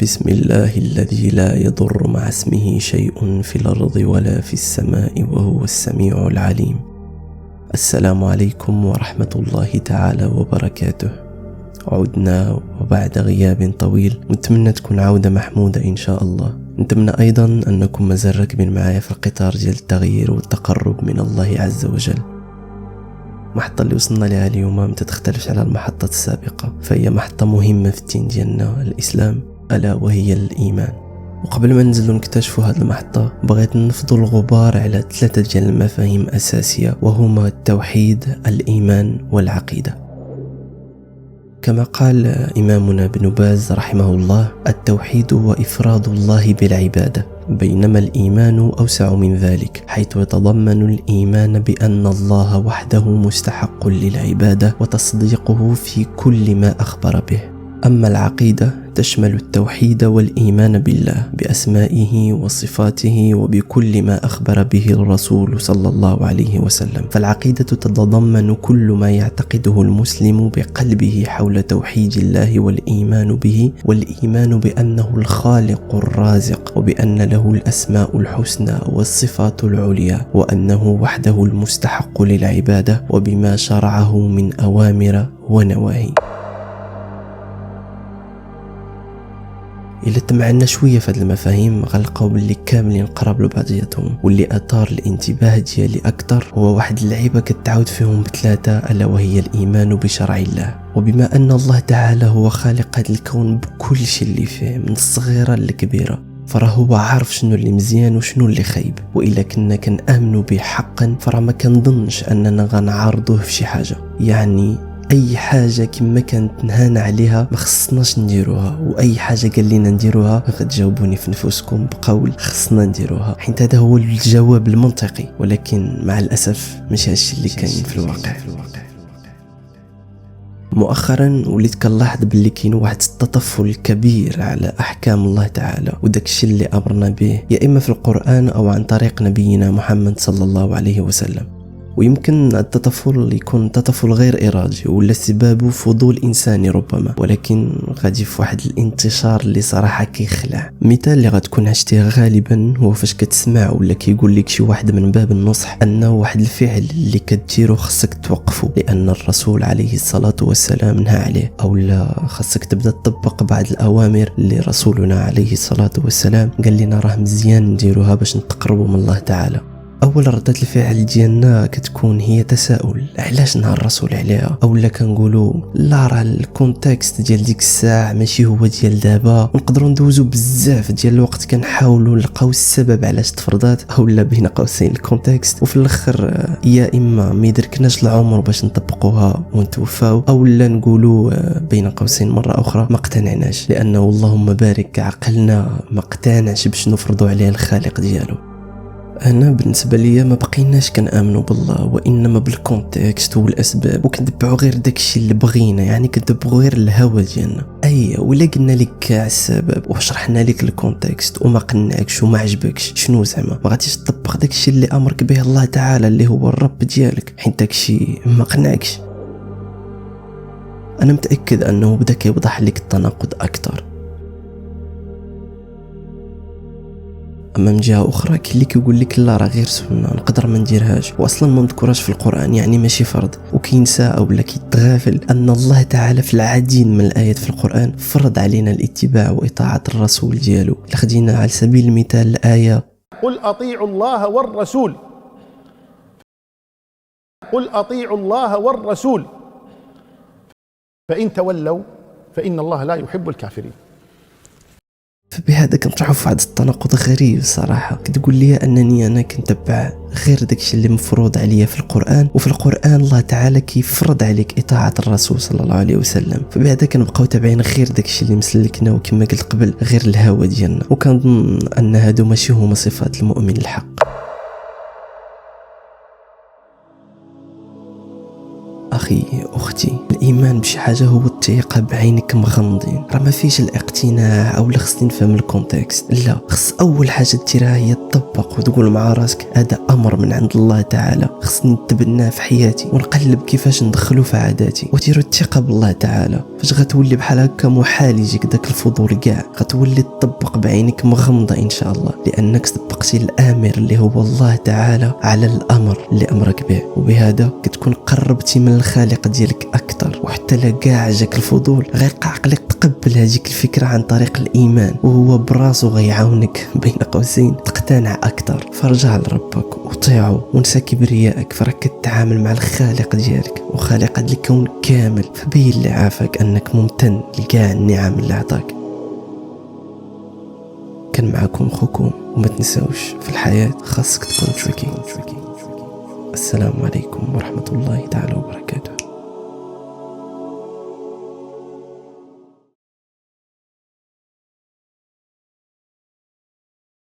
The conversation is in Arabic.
بسم الله الذي لا يضر مع اسمه شيء في الأرض ولا في السماء وهو السميع العليم. السلام عليكم ورحمة الله تعالى وبركاته. عدنا وبعد غياب طويل، نتمنى تكون عودة محمودة إن شاء الله. نتمنى أيضا أنكم مازال راكبين معايا في القطار ديال التغيير والتقرب من الله عز وجل. المحطة اللي وصلنا لها اليوم ما تختلفش على المحطات السابقة، فهي محطة مهمة في الدين ديالنا الإسلام، ألا وهي الإيمان. وقبل ما ننزلوا نكتشفوا هذه المحطة بغيت نفضوا الغبار على 3 ديال المفاهيم أساسية، وهما التوحيد، الإيمان والعقيدة. كما قال إمامنا ابن باز رحمه الله: التوحيد هو إفراد الله بالعبادة، بينما الإيمان أوسع من ذلك، حيث يتضمن الإيمان بأن الله وحده مستحق للعبادة وتصديقه في كل ما أخبر به. أما العقيدة تشمل التوحيد والإيمان بالله بأسمائه وصفاته وبكل ما أخبر به الرسول صلى الله عليه وسلم. فالعقيدة تتضمن كل ما يعتقده المسلم بقلبه حول توحيد الله والإيمان به، والإيمان بأنه الخالق الرازق، وبأن له الأسماء الحسنى والصفات العليا، وأنه وحده المستحق للعبادة، وبما شرعه من أوامر ونواهي. إلا تمعنا شوية في هذه المفاهيم غنلقاو باللي كاملين قراب لبعضياتهم، واللي أثار الانتباه ديالي أكثر هو واحد اللعيبة كتعاود فيهم ب3، ألا وهي الإيمان بشرع الله. وبما أن الله تعالى هو خالق هذا الكون بكل شيء اللي فيه من الصغيرة للكبيرة، فراه هو عارف شنو اللي مزيان وشنو اللي خايب. وإلا كنا كنآمنوا به حقا فراه ما كنظنش أننا غنعارضوه في شي حاجة. يعني اي حاجه كما كانت نهانا عليها ما خصناش نديروها، واي حاجه قال لنا نديروها غتجاوبوني في نفوسكم بقول خصنا نديروها، حيت هذا هو الجواب المنطقي. ولكن مع الاسف ماشي هادشي اللي كاين في الواقع. مؤخرا وليت كنلاحظ باللي كاين واحد التطفل الكبير على احكام الله تعالى وداك الشيء اللي امرنا به، يا اما في القران او عن طريق نبينا محمد صلى الله عليه وسلم. ويمكن التطفل يكون تطفل غير إرادي ولا سبابه فضول إنساني ربما، ولكن غادي في واحد الانتشار اللي صراحة كيخلع. مثال اللي غتكون عشتيه غالبا هو فاش كتسمع ولا كيقول لك شي واحد من باب النصح أنه واحد الفعل اللي كديرو خصك توقفه لأن الرسول عليه الصلاة والسلام نهى عليه، أو لا خصك تبدأ تطبق بعض الأوامر اللي رسولنا عليه الصلاة والسلام قال لنا راه مزيان نديروها باش نتقربوا من الله تعالى. اول ردة الفعل ديالنا كتكون هي تساؤل: علاش نهى الرسول عليها؟ اولا كنقولوا لا راه الكونتكست ديال ديك الساعه ماشي هو ديال دابا، ونقدروا ندوزو بزاف ديال الوقت كنحاولوا نلقاو السبب علاش تفرضات، اولا بين قوسين الكونتكست، وفي الاخر يا اما ما يدركناش العمر باش نطبقوها ونتوفاو، اولا نقولوا بين قوسين مره اخرى ما اقتنعناش، لانه اللهم بارك عقلنا ما اقتنعش باش نفرضوا عليه الخالق ديالو. انا بالنسبه ليا ما بقيناش كنامنوا بالله، وانما بالكونتكست والاسباب، وكندبعوا غير داكشي اللي بغينا، يعني كندبعوا غير الهوى ديالنا. ولا قلنا لك كاع السبب وشرحنا لك الكونتكست وما قنعكش وما عجبكش، شنو زعما ما غاديش تطبق داكشي اللي امرك به الله تعالى اللي هو الرب ديالك حيت داكشي ما قنعكش؟ انا متاكد انه بدا كيوضح لك التناقض اكثر. اما من جهه اخرى كاين اللي كيقول لك لا راه غير سنه نقدر ما نديرهاش، واصلا ما مذكوراش في القران، يعني ماشي فرض. وكينسى اولا كيتغافل ان الله تعالى في العديد من الايات في القران فرض علينا الاتباع واطاعه الرسول ديالو. خدينا على سبيل المثال الايه: قل اطيعوا الله والرسول، قل اطيعوا الله والرسول فان تولوا فان الله لا يحب الكافرين. فبهذا كنطرحوا في واحد التناقض غريب صراحه. كتقول لي انني انا كنتبع غير داكشي اللي مفروض عليا في القران، وفي القران الله تعالى كيفرض عليك اطاعه الرسول صلى الله عليه وسلم. فبهذا كنبقاو تابعين غير داكشي اللي مسلكنا، وكما قلت قبل غير الهوى ديالنا، وكنظن ان هادو ماشي هما صفات المؤمن الحق. أخي أختي، الإيمان بشي حاجة هو الثقة بعينك بعينيك مغمضين. راه ما فيش الاقتناع او خصني نفهم الكونتكست، لا، خص اول حاجه ديرها هي تطبق وتقول مع راسك هذا امر من عند الله تعالى، خصني نتبناه في حياتي ونقلب كيفاش ندخلو في عاداتي. وديروا الثقه بالله تعالى، فاش غتولي بحال هكا محال يجيك داك الفضول كاع، غتولي تطبق بعينيك مغمضه ان شاء الله، لانك طبقتي الامر اللي هو الله تعالى على الامر اللي امرك به، وبهذا كتكون قربتي من الخالق ديالك اكثر. وحتى لا كاع جاك الفضول غيلقى عقلك تقبل هذيك الفكره عن طريق الايمان، وهو براسو غيعاونك بين قوسين تقتنع اكثر. فرجع لربك وطيعه ونسى كبريائك، فراك كتعامل مع الخالق ديالك وخالق هذا الكون كامل، فبين اللي عافاك انك ممتن لكاع النعم اللي عطاك. كان معكم خوكم، وما تنساوش في الحياه خاصك تكون تريكي. السلام عليكم ورحمه الله تعالى وبركاته.